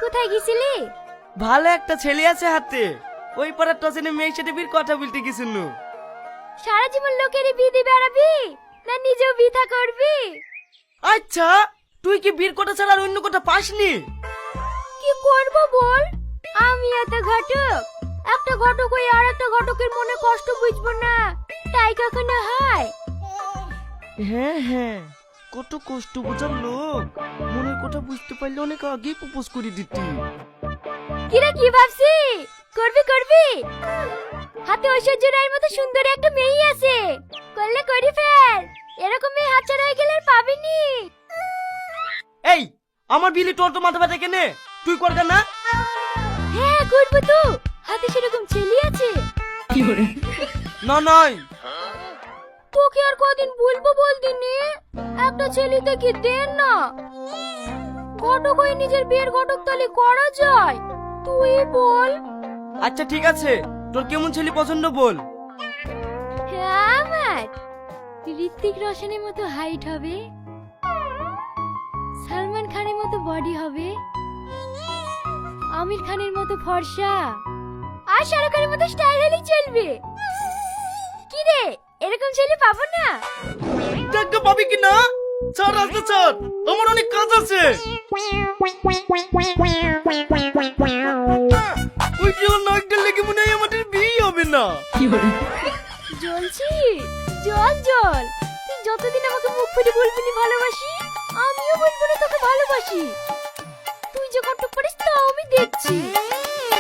কোথায় গেছিলি? ভালো একটা ছেলে আছে হাতে, ওই পাড়ার টসেনে মেয়ের সাথে বিয়ের কথা বলতে গেছিল। সারা জীবন লোকেরই বিয়ে দিয়ে বেড়াবি না নিজেও বিয়ে করবি? আচ্ছা, তুই কি বিয়ের কথা ছাড়া আর অন্য কথা পাসনি? কি করব বল, আমি এত ঘটক, একটা ঘটক হয়ে আর একটা ঘটকের মনে কষ্ট বুঝবো না, তাই কখনো হয়? হ্যাঁ হ্যাঁ, কত কষ্ট বোঝার লোক, মনের কথা বুঝতে পারলে অনেক আগেই প্রপোজ করে দিতি। কিরে কি ভাবছি, করবি করবি? হাতে ঐশ্বর্য রায়ের মতো সুন্দর একটা মেয়ে আছে, করলে করি ফেল, এরকম মেয়ে হাতছাড়া হয়ে গেলে আর পাবিনি। এই, আমার বিলি তোর তো মাথা ব্যথা কেনে, তুই করবে না? হ্যাঁ করবো তো, হাতে সেরকম ছেলে আছে। না নয়, তোকে আর কদিন বলবো বলদিনি, একটা ছেলে দেখি দেন না, ঘটক হয়ে নিজের বিয়ের ঘটক তালি করা যায়, তুই বল। আচ্ছা ঠিক আছে, তোর কেমন ছেলে পছন্দ বল। হ্যাঁ, আমার ঋত্বিক রোশনের মতো হাইট হবে, সালমান খানের মতো বডি হবে, আমির খানের মতো ফর্সা, আর শাহরুখ খানের মতো স্টাইল হলেই চলবে। কি রে, এরকম ছেলে পাবো না? দেখা পাবি কি না? ছাড় রাস্তা ছাড়, আমার অনেক কাজ আছে। ওই জল নাকটা লেগে মনে হয় আমাদের বিয়ে হবে না। জ্বলছি, জল জল, তুই যতদিন আমাকে মুখ ফুটে বলবি না ভালোবাসি, আমিও বলবো না তোকে ভালোবাসি। তুই যে কত পারিস তাও আমি দেখছি।